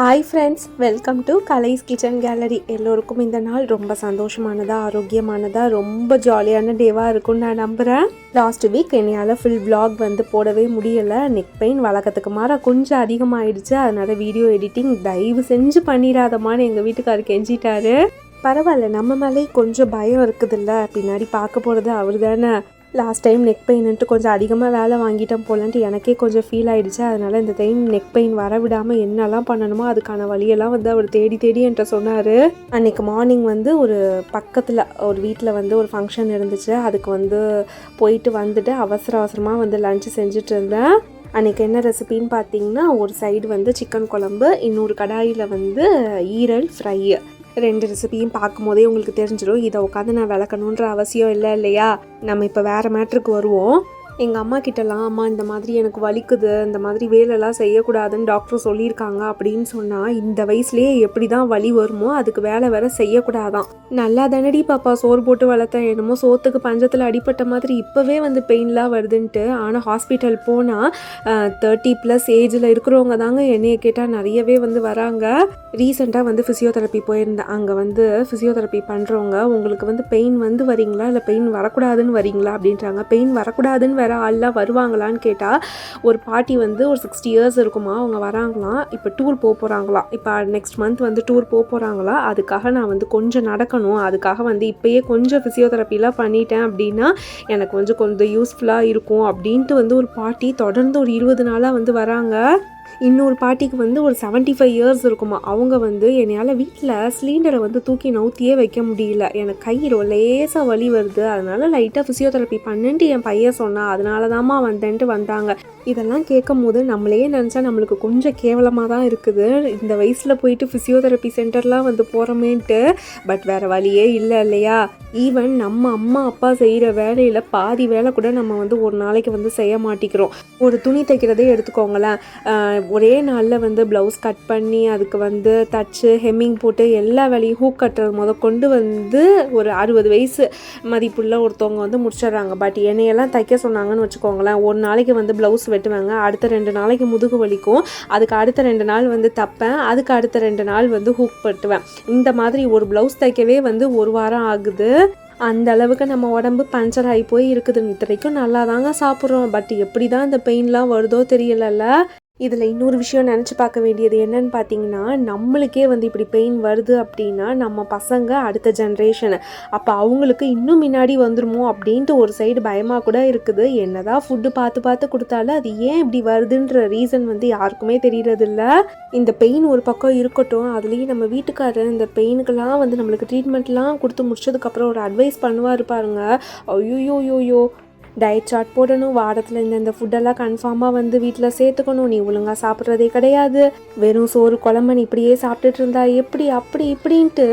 Hi friends, welcome to Kalai's kitchen gallery. எல்லோருக்கும் இந்த நாள் ரொம்ப சந்தோஷமானதாக, ஆரோக்கியமானதாக, ரொம்ப ஜாலியான டேவாக இருக்கும்னு நான் நம்புகிறேன். லாஸ்ட் வீக் என்னையால் ஃபுல் vlog போடவே முடியலை. நெக் பெயின் வழக்கத்துக்கு மாற கொஞ்சம் அதிகமாகிடுச்சு. அதனால் வீடியோ எடிட்டிங் தயவு செஞ்சு பண்ணிடாதமான்னு எங்கள் வீட்டுக்காரர் கெஞ்சிட்டாரு. பரவாயில்ல, நம்ம மேலே கொஞ்சம் பயம் இருக்குதுல்ல, பின்னாடி பார்க்க போகிறது அவர் தானே. லாஸ்ட் டைம் நெக் பெயின்ட்டு கொஞ்சம் அதிகமாக வேலை வாங்கிட்டோம் போலன்ட்டு எனக்கே கொஞ்சம் ஃபீல் ஆகிடுச்சு. அதனால் இந்த டைம் நெக் பெயின் வர விடாமல் என்னெல்லாம் பண்ணணுமோ அதுக்கான வழியெல்லாம் அவர் தேடி என்கிட்ட சொன்னார். அன்றைக்கி மார்னிங் ஒரு பக்கத்தில் ஒரு வீட்டில் ஒரு ஃபங்க்ஷன் இருந்துச்சு. அதுக்கு போயிட்டு வந்துட்டு அவசரமாக லஞ்சு செஞ்சுட்டு இருந்தேன். அன்றைக்கி என்ன ரெசிபின்னு பார்த்தீங்கன்னா, ஒரு சைடு சிக்கன் குழம்பு, இன்னொரு கடாயில் ஈரல் ஃப்ரை. ரெண்டு ரெசிபியும் பார்க்கும்போதே உங்களுக்கு தெரிஞ்சிடும். இதை உட்காந்து நான் விளக்கணுன்ற அவசியம் இல்லை இல்லையா. நம்ம இப்போ வேறு மேட்ருக்கு வருவோம். எங்கள் அம்மா கிட்டலாம், அம்மா இந்த மாதிரி எனக்கு வலிக்குது, இந்த மாதிரி வேலைலாம் செய்யக்கூடாதுன்னு டாக்டர் சொல்லியிருக்காங்க அப்படின்னு சொன்னால், இந்த வயசுலேயே எப்படி தான் வலி வருமோ அதுக்கு வேலை வேற செய்யக்கூடாதான். நல்லா தானடி பாப்பா சோறு போட்டு வளர்த்தேன், என்னமோ சோத்துக்கு பஞ்சத்தில் அடிப்பட்ட மாதிரி இப்போவே பெயின்லாம் வருதுன்ட்டு. ஆனால் ஹாஸ்பிட்டல் போனால் 30+ ஏஜில் இருக்கிறவங்க தாங்க என்னையை கேட்டால் நிறையவே வராங்க. ரீசெண்டாக ஃபிசியோதெரப்பி போயிருந்தேன். அங்கே ஃபிசியோதெரப்பி பண்ணுறவங்க, உங்களுக்கு பெயின் வரீங்களா இல்லை பெயின் வரக்கூடாதுன்னு வரீங்களா அப்படின்றாங்க. பெயின் வரக்கூடாதுன்னு வேறு ஆள்லாம் வருவாங்களான்னு கேட்டால், ஒரு பாட்டி ஒரு 60 இயர்ஸ் இருக்குமா, அவங்க வராங்களாம். இப்போ டூர் போகிறாங்களாம். இப்போ நெக்ஸ்ட் மந்த் டூர் போகிறாங்களா. அதுக்காக நான் கொஞ்சம் நடக்கணும், அதுக்காக இப்போயே கொஞ்சம் ஃபிசியோதெரப்பிலாம் பண்ணிட்டேன் அப்படின்னா எனக்கு கொஞ்சம் யூஸ்ஃபுல்லாக இருக்கும் அப்படின்ட்டு ஒரு பாட்டி தொடர்ந்து ஒரு 20 நாளாக வராங்க. இன்னொரு பாட்டிக்கு ஒரு 75 இயர்ஸ் இருக்குமா. அவங்க என்னையால் வீட்டில் சிலிண்டரை தூக்கி நவுத்தியே வைக்க முடியல. எனக்கு கையில் லேசாக வலி வருது, அதனால் லைட்டாக ஃபிசியோதெரப்பி பண்ணுன்ட்டு என் பையன் சொன்னான், அதனால தான்மா வந்தேன்ட்டு வந்தாங்க. இதெல்லாம் கேட்கும் போது நம்மளே நினச்சா நம்மளுக்கு கொஞ்சம் கேவலமாக தான் இருக்குது. இந்த வயசில் போயிட்டு ஃபிசியோதெரப்பி சென்டர்லாம் போகிறோமேன்ட்டு. பட் வேறு வழியே இல்லை இல்லையா. ஈவன் நம்ம அம்மா அப்பா செய்கிற வேலையில் பாதி வேலை கூட நம்ம ஒரு நாளைக்கு செய்ய மாட்டேங்கிறோம். ஒரு துணி தைக்கிறதே எடுத்துக்கோங்களேன். ஒரே நாளில் ப்ளவுஸ் கட் பண்ணி அதுக்கு தச்சு ஹெம்மிங் போட்டு எல்லா வேலையும் ஹூக் கட்டுறது கொண்டு ஒரு 60 வயசு மதிப்புள்ள ஒருத்தவங்க முடிச்சிடுறாங்க. பட் என்னையெல்லாம் தைக்க சொன்னாங்கன்னு வச்சுக்கோங்களேன், ஒரு நாளைக்கு ப்ளவுஸ் வெட்டுவாங்க, அடுத்த 2 நாளைக்கு முதுகு வலிக்கும், அதுக்கு அடுத்த 2 நாள் தைப்பேன், அதுக்கு அடுத்த 2 நாள் ஹூக் பட்டுவேன். இந்த மாதிரி ஒரு ப்ளவுஸ் தைக்கவே 1 வாரம் ஆகுது. அந்த அளவுக்கு நம்ம உடம்பு பஞ்சர் ஆகி போய் இருக்குது. இத்தனைக்கும் நல்லா தாங்க சாப்பிட்றோம். பட் எப்படி தான் இந்த பெயின்லாம் வருதோ தெரியலல்ல. இதில் இன்னொரு விஷயம் நினச்சி பார்க்க வேண்டியது என்னன்னு பார்த்தீங்கன்னா, நம்மளுக்கே இப்படி பெயின் வருது அப்படின்னா நம்ம பசங்க அடுத்த ஜென்ரேஷனு, அப்போ அவங்களுக்கு இன்னும் முன்னாடி வந்துருமோ அப்படின்ட்டு ஒரு சைடு பயமாக கூட இருக்குது. என்னதான் ஃபுட்டு பார்த்து கொடுத்தாலும் அது ஏன் இப்படி வருதுன்ற ரீசன் யாருக்குமே தெரியறதில்ல. இந்த பெயின் ஒரு பக்கம் இருக்கட்டும், அதுலேயும் நம்ம வீட்டுக்காரர் இந்த பெயினுக்கெல்லாம் நம்மளுக்கு ட்ரீட்மெண்ட்லாம் கொடுத்து முடிச்சதுக்கப்புறம் ஒரு அட்வைஸ் பண்ணுவார் பாருங்க. ஐயோயோயோயோ, டயட் சார்ட் போடணும், வாரத்தில் இந்த ஃபுட்டெல்லாம் கன்ஃபார்மாக வீட்டில் சேர்த்துக்கணும், நீ ஒழுங்காக சாப்பிட்றதே கிடையாது, வெறும் சோறு குழம்பு இப்படியே சாப்பிட்டுட்டு இருந்தா எப்படி, அப்படி இப்படின்ட்டு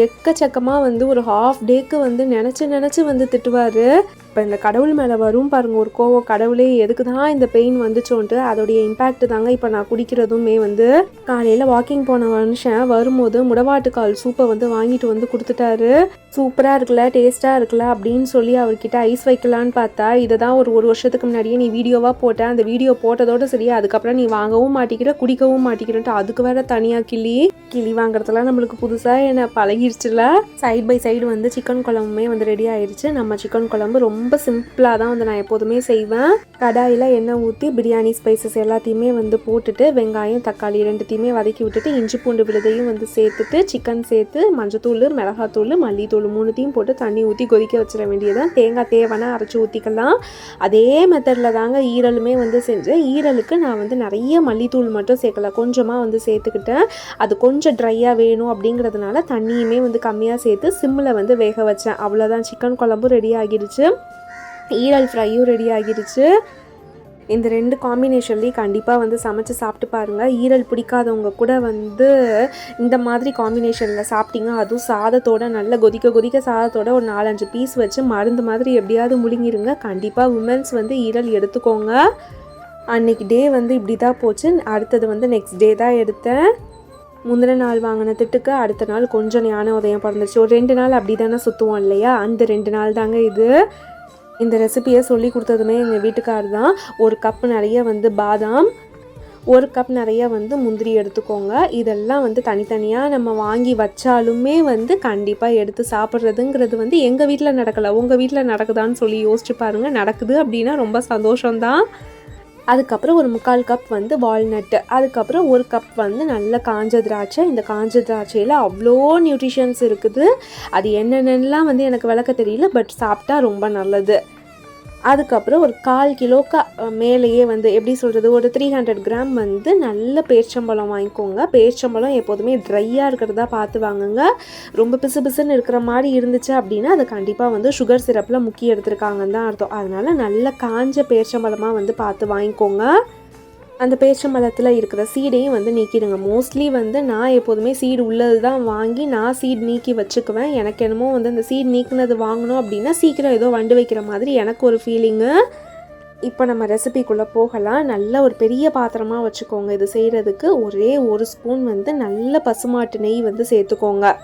எக்கச்சக்கமாக ஒரு ஹாஃப் டேக்கு நினச்சி திட்டுவார். இப்போ இந்த கடவுள் மேலே வரும் பாருங்கள் ஒரு கோவம், கடவுளே எதுக்கு தான் இந்த பெயின் வந்துச்சோன்ட்டு. அதோடைய இம்பேக்ட் தாங்க இப்போ நான் குடிக்கிறதுமே. காலையில் வாக்கிங் போன மனுஷன் வரும்போது முடவாட்டுக்கால் சூப்பை வாங்கிட்டு கொடுத்துட்டாரு. சூப்பராக இருக்குல்ல, டேஸ்ட்டாக இருக்குல்ல அப்படின்னு சொல்லி அவர்கிட்ட ஐஸ் வைக்கலான்னு பார்த்தா, இதை தான் ஒரு வருஷத்துக்கு முன்னாடியே நீ வீடியோவாக போட்டேன், அந்த வீடியோ போட்டதோடு சரி, அதுக்கப்புறம் நீ வாங்கவும் மாட்டிக்கிற குடிக்கவும் மாட்டிக்கிறன்ட்டு அதுக்கு வேற தனியாக கிளி வாங்குறதுலாம் நம்மளுக்கு புதுசாக என்ன பழகிடுச்சுல. சைடு பை சைடு சிக்கன் குழம்புமே ரெடி ஆயிடுச்சு. நம்ம சிக்கன் குழம்பு ரொம்ப சிம்பிளாக தான் நான் எப்போதுமே செய்வேன். கடாயில் எண்ணெய் ஊற்றி பிரியாணி ஸ்பைசஸ் எல்லாத்தையுமே போட்டுட்டு வெங்காயம் தக்காளி ரெண்டுத்தையுமே வதக்கி விட்டுட்டு இஞ்சி பூண்டு விழுதையும் சேர்த்துட்டு சிக்கன் சேர்த்து மஞ்சத்தூள் மிளகாத்தூள் மல்லித்தூள் 3த்தையும் போட்டு தண்ணி ஊற்றி கொதிக்க வச்சிட வேண்டியதான். தேங்காய் தேவைன்னா அரைச்சி ஊற்றிக்கலாம். அதே மெத்தடில் தாங்க ஈரலுமே செஞ்சேன். ஈரலுக்கு நான் நிறைய மல்லித்தூள் மட்டும் சேர்க்கல, கொஞ்சமாக சேர்த்துக்கிட்டேன். அது கொஞ்சம் ட்ரையாக வேணும் அப்படிங்கிறதுனால தண்ணியுமே கம்மியாக சேர்த்து சிம்மில் வேக வச்சேன். அவ்வளோதான், சிக்கன் குழம்பும் ரெடி ஆகிடுச்சு, ஈரல் ஃப்ரையும் ரெடி ஆகிடுச்சு. இந்த 2 காம்பினேஷன்லேயும் கண்டிப்பாக சமைச்சு சாப்பிட்டு பாருங்கள். ஈரல் பிடிக்காதவங்க கூட இந்த மாதிரி காம்பினேஷனில் சாப்பிட்டீங்க, அதுவும் சாதத்தோட நல்ல கொதிக்க சாதத்தோட ஒரு 4-5 பீஸ் வச்சு மருந்து மாதிரி எப்படியாவது முழுங்கிருங்க. கண்டிப்பாக உமன்ஸ் ஈரல் எடுத்துக்கோங்க. அன்னைக்கு டே இப்படி தான் போச்சு. அடுத்தது நெக்ஸ்ட் டே தான் எடுத்தேன். முந்தின நாள் வாங்கின திட்டுக்கு அடுத்த நாள் கொஞ்சம் ஞான உதயம் பிறந்துச்சு. ஒரு 2 நாள் அப்படி தானே சுற்றுவோம் இல்லையா, அந்த 2 நாள் தாங்க இது. இந்த ரெசிபியை சொல்லி கொடுத்ததுமே எங்கள் வீட்டுக்காரர் தான். ஒரு கப்பு நிறைய பாதாம், 1 கப் நிறைய வந்து முந்திரி எடுத்துக்கோங்க. இதெல்லாம் வந்து தனித்தனியாக நம்ம வாங்கி வச்சாலுமே வந்து கண்டிப்பாக எடுத்து சாப்பிட்றதுங்கிறது வந்து எங்கள் வீட்டில் நடக்கலை, உங்கள் வீட்டில் நடக்குதான்னு சொல்லி யோசிச்சு பாருங்கள். நடக்குது அப்படின்னா ரொம்ப சந்தோஷம்தான். அதுக்கப்புறம் ஒரு 3/4 கப் வந்து வால்நட்டு, அதுக்கப்புறம் 1 கப் வந்து நல்ல காஞ்ச திராட்சை. இந்த காஞ்ச திராட்சையில் அவ்வளோ நியூட்ரிஷன்ஸ் இருக்குது. அது என்னென்னலாம் வந்து எனக்கு விளக்க தெரியல, பட் சாப்பிட்டா ரொம்ப நல்லது. அதுக்கப்புறம் ஒரு 1/4 கிலோக்கு மேலேயே வந்து எப்படி சொல்கிறது, ஒரு 300 கிராம் வந்து நல்ல பேரிச்சம்பழம் வாங்கிக்கோங்க. பேரிச்சம்பழம் எப்போதுமே ட்ரையாக இருக்கிறதா பார்த்து வாங்குங்க. ரொம்ப பிசு பிசுன்னு இருக்கிற மாதிரி இருந்துச்சு அப்படின்னா அது கண்டிப்பாக வந்து சுகர் சிரப்பில் முக்கி எடுத்துருக்காங்கன்னு தான் அர்த்தம். அதனால் நல்ல காஞ்ச பேரிச்சம்பழமாக வந்து பார்த்து வாங்கிக்கோங்க. அந்த பேரிச்சம்பழத்தில் இருக்கிற சீடையும் வந்து நீக்கிடுங்க. மோஸ்ட்லி வந்து நான் எப்போதுமே சீடு உள்ளது தான் வாங்கி நான் சீடு நீக்கி வச்சுக்குவேன். எனக்கு என்னமோ வந்து அந்த சீடு நீக்கினது வாங்கணும் அப்படின்னா சீக்கிரம் ஏதோ வண்டு வைக்கிற மாதிரி எனக்கு ஒரு ஃபீலிங்கு. இப்போ நம்ம ரெசிபிக்குள்ளே போகலாம். நல்ல ஒரு பெரிய பாத்திரமாக வச்சுக்கோங்க. இது செய்கிறதுக்கு ஒரே 1 ஸ்பூன் வந்து நல்ல பசுமாட்டு நெய் வந்து சேர்த்துக்கோங்க.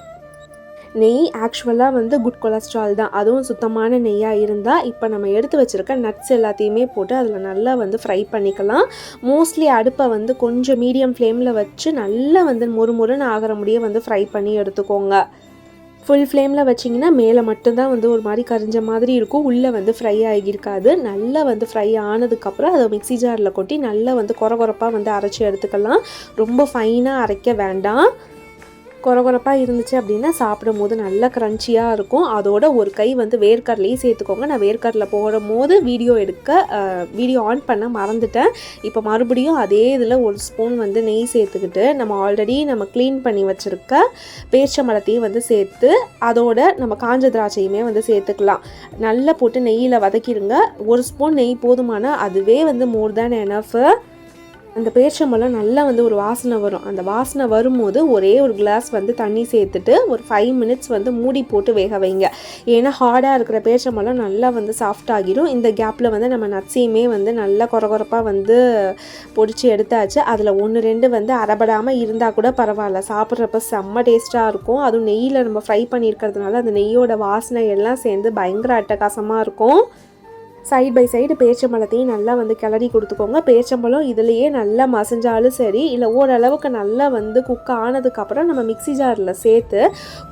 நெய் ஆக்சுவலாக வந்து குட் கொலஸ்ட்ரால் தான், அதுவும் சுத்தமான நெய்யாக இருந்தால். இப்போ நம்ம எடுத்து வச்சுருக்க நட்ஸ் எல்லாத்தையுமே போட்டு அதில் நல்லா வந்து ஃப்ரை பண்ணிக்கலாம். மோஸ்ட்லி அடுப்பை வந்து கொஞ்சம் மீடியம் ஃப்ளேமில் வச்சு நல்லா வந்து மொறுமொறுன்னு ஆகிற முடிய வந்து ஃப்ரை பண்ணி எடுத்துக்கோங்க. ஃபுல் ஃப்ளேமில் வச்சிங்கன்னா மேலே மட்டும்தான் வந்து ஒரு மாதிரி கரிஞ்ச மாதிரி இருக்கும், உள்ளே வந்து ஃப்ரை ஆகியிருக்காது. நல்லா வந்து ஃப்ரை ஆனதுக்கப்புறம் அதை மிக்ஸி ஜாரில் கொட்டி நல்லா வந்து கொரகொரப்பாக வந்து அரைச்சி எடுத்துக்கலாம். ரொம்ப ஃபைனாக அரைக்க வேண்டாம். கொரகொரப்பாக இருந்துச்சு அப்படின்னா சாப்பிடும் போது நல்லா க்ரன்ச்சியாக இருக்கும். அதோட ஒரு கை வந்து வேர்க்கடலையும் சேர்த்துக்கோங்க. நான் வேர்க்கடலை போடும் போது வீடியோ ஆன் பண்ண மறந்துட்டேன். இப்போ மறுபடியும் அதே இதில் 1 ஸ்பூன் வந்து நெய் சேர்த்துக்கிட்டு நம்ம ஆல்ரெடி க்ளீன் பண்ணி வச்சுருக்க பேரிச்சம்பழத்தையும் வந்து சேர்த்து அதோட நம்ம காஞ்ச திராட்சையுமே வந்து சேர்த்துக்கலாம். நல்லா போட்டு நெய்யில் வதக்கிடுங்க. 1 ஸ்பூன் நெய் போதுமான, அதுவே வந்து மோர் தேன் எனஃப். அந்த பேரிச்சம்பழம் நல்லா வந்து ஒரு வாசனை வரும். அந்த வாசனை வரும்போது ஒரே ஒரு கிளாஸ் வந்து தண்ணி சேர்த்துட்டு ஒரு 5 மினிட்ஸ் வந்து மூடி போட்டு வேக வைங்க. ஏன்னா ஹார்டாக இருக்கிற பேரிச்சம்பழம் நல்லா வந்து சாஃப்ட் ஆகிடும். இந்த கேப்பில் வந்து நம்ம நட்ஸையுமே வந்து நல்லா கொரகொரப்பாக வந்து பொடிச்சு எடுத்தாச்சு. அதில் 1-2 வந்து அரைபடாமல் இருந்தால் கூட பரவாயில்ல, சாப்பிட்றப்ப செம்ம டேஸ்ட்டாக இருக்கும். அதுவும் நெய்யில் நம்ம ஃப்ரை பண்ணியிருக்கிறதுனால அந்த நெய்யோட வாசனை எல்லாம் சேர்ந்து பயங்கர அட்டகாசமாக இருக்கும். சைட் பை சைடு பேரிச்சம்பழத்தையும் நல்லா வந்து கிளறி கொடுத்துக்கோங்க. பேரிச்சம்பழம் இதுலேயே நல்லா மசிஞ்சாலும் சரி, இல்லை ஓரளவுக்கு நல்லா வந்து குக் ஆனதுக்கப்புறம் நம்ம மிக்ஸி ஜாரில் சேர்த்து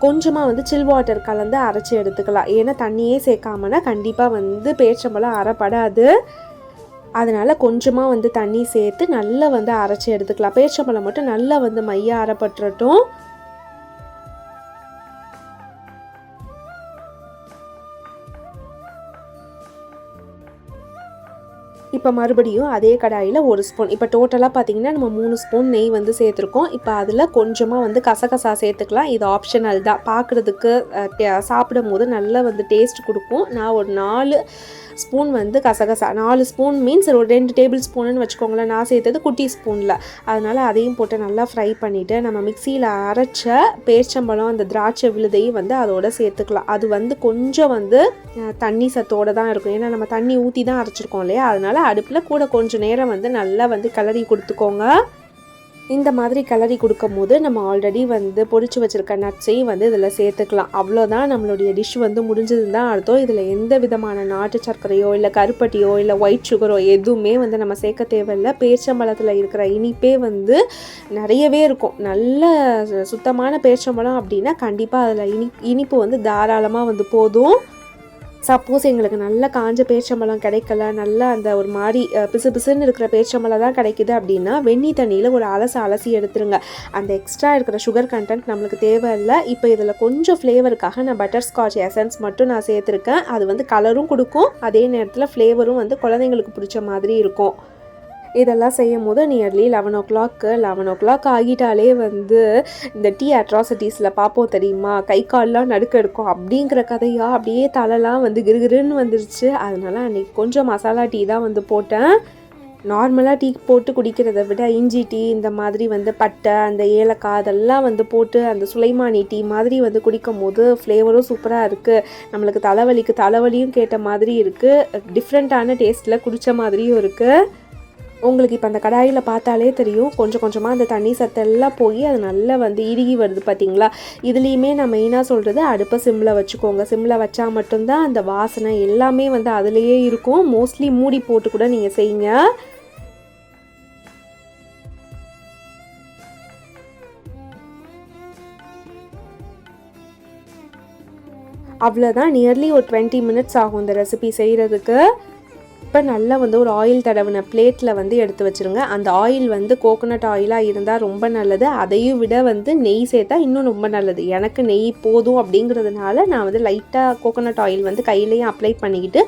கொஞ்சமாக வந்து சில் வாட்டர் கலந்து அரைச்சி எடுத்துக்கலாம். ஏன்னா தண்ணியே சேர்க்காமனா கண்டிப்பாக வந்து பேரிச்சம்பழம் அரைப்படாது. அதனால் கொஞ்சமாக வந்து தண்ணி சேர்த்து நல்லா வந்து அரைச்சி எடுத்துக்கலாம். பேரிச்சம்பழம் மட்டும் நல்லா வந்து மையாக அரைப்பட்டுறட்டும். இப்போ மறுபடியும் அதே கடாயில் 1 ஸ்பூன், இப்போ டோட்டலாக பார்த்திங்கன்னா நம்ம 3 ஸ்பூன் நெய் வந்து சேர்த்துருக்கோம். இப்போ அதில் கொஞ்சமாக வந்து கசகசா சேர்த்துக்கலாம். இது ஆப்ஷனல் தான், பார்க்குறதுக்கு சாப்பிடும் போது நல்லா வந்து டேஸ்ட் கொடுக்கும். நான் ஒரு 4 ஸ்பூன் வந்து கசகசா, 4 ஸ்பூன் மீன்ஸ் ஒரு 2 டேபிள் ஸ்பூனுன்னு வச்சுக்கோங்களேன். நான் சேர்த்தது குட்டி ஸ்பூனில். அதனால் அதையும் போட்டு நல்லா ஃப்ரை பண்ணிவிட்டு நம்ம மிக்சியில் அரைச்ச பேரிச்சம்பழம் அந்த திராட்சை விழுதையும் வந்து அதோட சேர்த்துக்கலாம். அது வந்து கொஞ்சம் வந்து தண்ணி சத்தோடு தான் இருக்கும். ஏன்னா நம்ம தண்ணி ஊற்றி தான் அரைச்சிருக்கோம் இல்லையா, அதனால் அடுப்பில் கூட கொஞ்சம் நேரம் வந்து நல்லா வந்து கிளறி கொடுத்துக்கோங்க. இந்த மாதிரி கிளறி கொடுக்கும் போது நம்ம ஆல்ரெடி வந்து பொரிச்சு வச்சுருக்க நட்ஸையும் வந்து இதில் சேர்த்துக்கலாம். அவ்வளோதான், நம்மளுடைய டிஷ் வந்து முடிஞ்சதுன்னு தான் அர்த்தம். இதில் எந்த விதமான நாட்டு சர்க்கரையோ இல்லை கருப்பட்டியோ இல்லை ஒயிட் சுகரோ எதுவுமே வந்து நம்ம சேர்க்க தேவையில்லை. பேரிச்சம்பழத்தில் இருக்கிற இனிப்பே வந்து நிறையவே இருக்கும். நல்ல சுத்தமான பேரிச்சம்பழம் அப்படின்னா கண்டிப்பாக அதில் இனிப்பு வந்து தாராளமாக வந்து போதும். சப்போஸ் எங்களுக்கு நல்ல காஞ்ச பேரிச்சம்பழம் கிடைக்கல, நல்லா அந்த ஒரு மாதிரி பிசு பிசுன்னு இருக்கிற பேரிச்சம்பழம் தான் கிடைக்குது அப்படின்னா வெந்நி தண்ணியில் ஒரு அலசி எடுத்துருங்க. அந்த எக்ஸ்ட்ரா இருக்கிற சுகர் கண்டென்ட் நம்மளுக்கு தேவையில்லை. இப்போ இதில் கொஞ்சம் ஃப்ளேவருக்காக நான் பட்டர் ஸ்காட்ச் எசன்ஸ் மட்டும் நான் சேர்த்துருக்கேன். அது வந்து கலரும் கொடுக்கும், அதே நேரத்தில் ஃப்ளேவரும் வந்து குழந்தைங்களுக்கு பிடிச்ச மாதிரி இருக்கும். இதெல்லாம் செய்யும் போது நியர்லி 11 o'clock ஆகிட்டாலே வந்து இந்த டீ அட்ராசிட்டிஸில் பார்ப்போம் தெரியுமா, கை கால்லாம் நடுக்க எடுக்கும். அப்படிங்கிற கதையாக அப்படியே தலைலாம் வந்து கிருகிருன்னு வந்துருச்சு. அதனால அன்றைக்கி கொஞ்சம் மசாலா டீ தான் வந்து போட்டேன். நார்மலாக டீ போட்டு குடிக்கிறத விட இஞ்சி டீ இந்த மாதிரி வந்து பட்டை அந்த ஏலக்காய் அதெல்லாம் வந்து போட்டு அந்த சுலைமானி டீ மாதிரி வந்து குடிக்கும் போது ஃப்ளேவரும் சூப்பராக இருக்குது. நம்மளுக்கு தலைவலியும் கேட்ட மாதிரி இருக்குது, டிஃப்ரெண்ட்டான டேஸ்ட்டில் குடித்த மாதிரியும் இருக்குது. உங்களுக்கு இப்போ அந்த கடாயில் பார்த்தாலே தெரியும், கொஞ்சம் கொஞ்சமாக அந்த தண்ணி சத்தெல்லாம் போய் அது நல்லா வந்து இறுகி வருது பார்த்தீங்களா. இதுலேயுமே நான் மெயினாக சொல்கிறது அடுப்பை சிம்மில் வச்சுக்கோங்க. சிம்மில் வச்சா மட்டும்தான் அந்த வாசனை எல்லாமே வந்து அதிலேயே இருக்கும். மோஸ்ட்லி மூடி போட்டு கூட நீங்கள் செய்யுங்க. அவ்வளோதான், நியர்லி ஒரு 20 மினிட்ஸ் ஆகும் இந்த ரெசிபி செய்கிறதுக்கு. இப்போ நல்லா வந்து ஒரு ஆயில் தடவின பிளேட்டில் வந்து எடுத்து வச்சுருங்க. அந்த ஆயில் வந்து கோகோனட் ஆயிலாக இருந்தால் ரொம்ப நல்லது. அதையும் விட வந்து நெய் சேர்த்தா இன்னும் ரொம்ப நல்லது. எனக்கு நெய் போதும் அப்படிங்கிறதுனால நான் வந்து லைட்டாக கோகோனட் ஆயில் வந்து கையிலையும் அப்ளை பண்ணிக்கிட்டு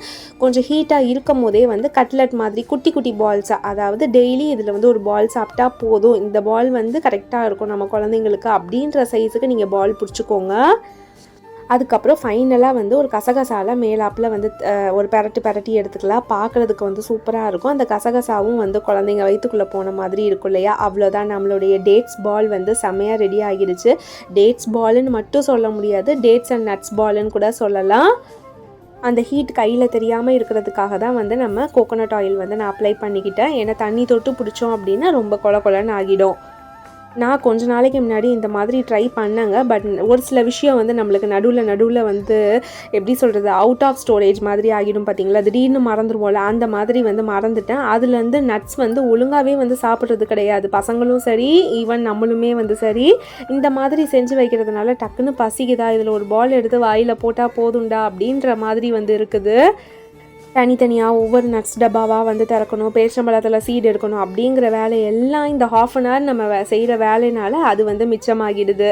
கொஞ்சம் ஹீட்டாக இருக்கும் போதே வந்து கட்லெட் மாதிரி குட்டி குட்டி பால்ஸாக, அதாவது டெய்லி இதில் வந்து ஒரு பால் சாப்பிட்டா போதும், இந்த பால் வந்து கரெக்டாக இருக்கும் நம்ம குழந்தைங்களுக்கு அப்படின்ற சைஸுக்கு நீங்கள் பால் பிடிச்சிக்கோங்க. அதுக்கப்புறம் ஃபைனலாக வந்து ஒரு கசகசாவில் மேலாப்பில் வந்து ஒரு பெரட்டி எடுத்துக்கலாம். பார்க்குறதுக்கு வந்து சூப்பராக இருக்கும். அந்த கசகசாவும் வந்து குழந்தைங்க வயிற்றுக்குள்ளே போன மாதிரி இருக்கும் இல்லையா? அவ்வளோதான், நம்மளுடைய டேட்ஸ் பால் வந்து செம்மையாக ரெடி ஆகிடுச்சு. டேட்ஸ் பால்னு மட்டும் சொல்ல முடியாது, டேட்ஸ் அண்ட் நட்ஸ் பால்னு கூட சொல்லலாம். அந்த ஹீட் கையில் தெரியாமல் இருக்கிறதுக்காக தான் வந்து நம்ம கோகோனட் ஆயில் வந்து நான் அப்ளை பண்ணிக்கிட்டேன். ஏன்னா தண்ணி தொட்டு பிடிச்சோம் அப்படின்னா ரொம்ப கொலன்னு ஆகிடும். நான் கொஞ்ச நாளைக்கு முன்னாடி இந்த மாதிரி ட்ரை பண்ணேங்க. பட் ஒரு சில விஷயம் வந்து நம்மளுக்கு நடுவில் வந்து எப்படி சொல்கிறது, அவுட் ஆஃப் ஸ்டோரேஜ் மாதிரி ஆகிடும் பார்த்தீங்களா? திடீர்னு மறந்துடுவோம்ல, அந்த மாதிரி வந்து மறந்துட்டேன். அதுலேருந்து நட்ஸ் வந்து ஒழுங்காகவே வந்து சாப்பிட்றது கிடையாது, பசங்களும் சரி ஈவன் நம்மளுமே வந்து சரி. இந்த மாதிரி செஞ்சு வைக்கிறதுனால டக்குன்னு பசிக்குதா, இதில் ஒரு பால் எடுத்து வாயில் போட்டால் போதுண்டா அப்படின்ற மாதிரி வந்து இருக்குது. தனித்தனியாக ஒவ்வொரு நட்ஸ் டப்பாவாக வந்து திறக்கணும், பேரிச்சம்பழத்தில் சீடு எடுக்கணும் அப்படிங்கிற வேலையெல்லாம் இந்த ½ அன் ஹவர் நம்ம செய்கிற வேலையினால அது வந்து மிச்சமாகிடுது.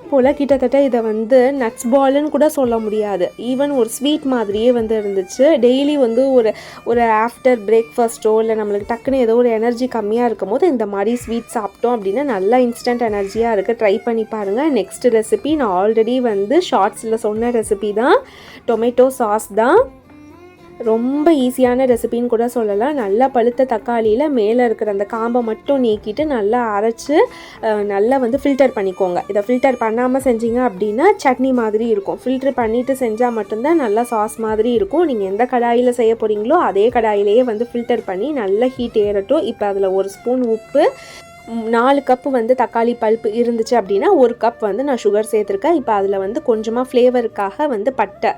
போல் கிட்டத்தட்ட இதை வந்து நட்ஸ் பால்னு கூட சொல்ல முடியாது, ஈவன் ஒரு ஸ்வீட் மாதிரியே வந்து இருந்துச்சு. டெய்லி வந்து ஒரு ஆஃப்டர் பிரேக்ஃபாஸ்ட்டோ இல்லை நம்மளுக்கு டக்குன்னு ஏதோ ஒரு எனர்ஜி கம்மியாக இருக்கும் போது இந்த மாதிரி ஸ்வீட் சாப்பிட்டோம் அப்படின்னா நல்லா இன்ஸ்டன்ட் எனர்ஜியாக இருக்குது. ட்ரை பண்ணி பாருங்கள். நெக்ஸ்ட் ரெசிபி நான் ஆல்ரெடி வந்து ஷார்ட்ஸில் சொன்ன ரெசிபி தான், டொமேட்டோ சாஸ் தான். ரொம்ப ஈஸியான ரெசிபின்னு கூட சொல்லலாம். நல்லா பழுத்த தக்காளியில் மேலே இருக்கிற அந்த காம்பை மட்டும் நீக்கிட்டு நல்லா அரைச்சி நல்லா வந்து ஃபில்டர் பண்ணிக்கோங்க. இதை ஃபில்டர் பண்ணாமல் செஞ்சீங்க அப்படின்னா சட்னி மாதிரி இருக்கும். ஃபில்டர் பண்ணிவிட்டு செஞ்சால் மட்டும்தான் நல்லா சாஸ் மாதிரி இருக்கும். நீங்கள் எந்த கடாயில் செய்ய போகிறீங்களோ அதே கடாயிலேயே வந்து ஃபில்டர் பண்ணி நல்லா ஹீட் ஏறட்டும். இப்போ அதில் 1 ஸ்பூன் உப்பு, 4 கப்பு வந்து தக்காளி பல்ப்பு இருந்துச்சு அப்படின்னா 1 கப் வந்து நான் சுகர் சேர்த்துருக்கேன். இப்போ அதில் வந்து கொஞ்சமாக ஃப்ளேவருக்காக வந்து பட்டை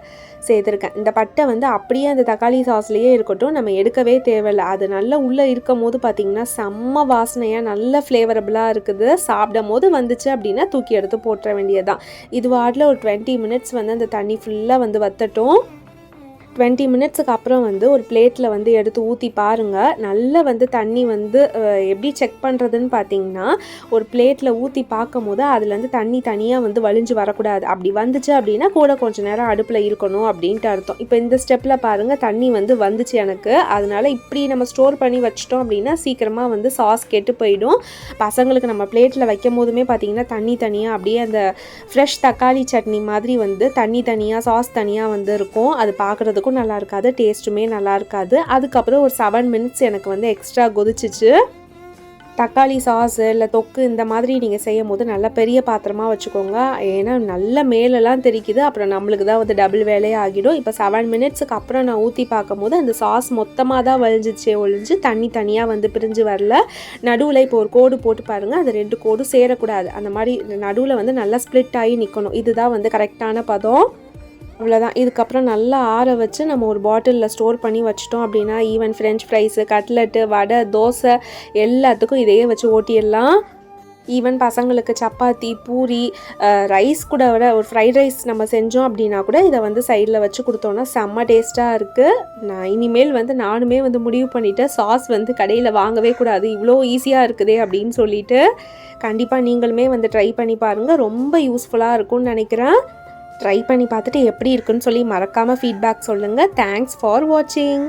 சேர்த்துருக்கேன். இந்த பட்டை வந்து அப்படியே அந்த தக்காளி சாஸ்லேயே இருக்கட்டும், நம்ம எடுக்கவே தேவையில்லை. அது நல்லா உள்ளே இருக்கும் போது பார்த்திங்கன்னா செம்ம வாசனையாக நல்ல ஃப்ளேவரபுளாக இருக்குது. சாப்பிடும் போது வந்துச்சு அப்படின்னா தூக்கி எடுத்து போட்டுற வேண்டியதுதான். இது வாட்டில் ஒரு 20 மினிட்ஸ் வந்து அந்த தண்ணி ஃபுல்லாக வந்து வற்றட்டும். 20 மினிட்ஸுக்கு அப்புறம் வந்து ஒரு பிளேட்டில் வந்து எடுத்து ஊற்றி பாருங்கள். நல்லா வந்து தண்ணி வந்து எப்படி செக் பண்ணுறதுன்னு பார்த்தீங்கன்னா, ஒரு பிளேட்டில் ஊற்றி பார்க்கும் போது அதுலேருந்து தண்ணி தனியாக வந்து வலிஞ்சு வரக்கூடாது. அப்படி வந்துச்சு அப்படின்னா கூட கொஞ்சம் நேரம் அடுப்பில் இருக்கணும் அப்படின்ட்டு அர்த்தம். இப்போ இந்த ஸ்டெப்பில் பாருங்கள், தண்ணி வந்து வந்துச்சு எனக்கு. அதனால் இப்படி நம்ம ஸ்டோர் பண்ணி வச்சிட்டோம் அப்படின்னா சீக்கிரமாக வந்து சாஸ் கெட்டு போயிடும். பசங்களுக்கு நம்ம பிளேட்டில் வைக்கும் போதுமே பார்த்திங்கன்னா தண்ணி தனியாக அப்படியே அந்த ஃப்ரெஷ் தக்காளி சட்னி மாதிரி வந்து தண்ணி தனியாக சாஸ் தனியாக வந்து இருக்கும். அது பார்க்குறதுக்கும் நல்லா இருக்காது, டேஸ்ட்டுமே நல்லா இருக்காது. அதுக்கப்புறம் ஒரு 7 மினிட்ஸ் எனக்கு வந்து எக்ஸ்ட்ரா கொதிச்சிச்சு. தக்காளி சாஸ் இல்லை தொக்கு இந்த மாதிரி நீங்கள் செய்யும் போது நல்லா பெரிய பாத்திரமாக வச்சுக்கோங்க. ஏன்னா நல்ல மேலெல்லாம் தெரிக்குது, அப்புறம் நம்மளுக்கு தான் வந்து டபுள் வேலையே ஆகிடும். இப்போ 7 மினிட்ஸுக்கு அப்புறம் நான் ஊற்றி பார்க்கும் போது அந்த சாஸ் மொத்தமாக தான் வழிஞ்சிச்சே ஒழிஞ்சு தண்ணி தனியாக வந்து பிரிஞ்சு வரல. நடுவில் இப்போ ஒரு கோடு போட்டு பாருங்கள், அது 2 கோடும் சேரக்கூடாது. அந்த மாதிரி நடுவில் வந்து நல்லா ஸ்ப்ளிட் ஆகி நிற்கணும். இதுதான் வந்து கரெக்டான பதம். அவ்வளோதான். இதுக்கப்புறம் நல்லா ஆற வச்சு நம்ம ஒரு பாட்டிலில் ஸ்டோர் பண்ணி வச்சிட்டோம் அப்படின்னா ஈவன் ஃப்ரெஞ்ச் ஃப்ரைஸு, கட்லெட்டு, வடை, தோசை எல்லாத்துக்கும் இதையே வச்சு ஓட்டிடலாம். ஈவன் பசங்களுக்கு சப்பாத்தி, பூரி, ரைஸ் கூட விட ஒரு ஃப்ரைட் ரைஸ் நம்ம செஞ்சோம் அப்படின்னா கூட இதை வந்து சைடில் வச்சு கொடுத்தோன்னா செம்ம டேஸ்ட்டாக இருக்குது. நான் இனிமேல் வந்து நானுமே வந்து முடிவு பண்ணிவிட்டேன், சாஸ் வந்து கடையில் வாங்கவே கூடாது, இவ்வளோ ஈஸியாக இருக்குதே அப்படின்னு சொல்லிட்டு. கண்டிப்பாக நீங்களுமே வந்து ட்ரை பண்ணி பாருங்கள், ரொம்ப யூஸ்ஃபுல்லாக இருக்கும்னு நினைக்கிறேன். ட்ரை பண்ணி பார்த்துட்டு எப்படி இருக்குன்னு சொல்லி மறக்காமல் ஃபீட்பேக் சொல்லுங்கள். தேங்க்ஸ் ஃபார் வாட்சிங்.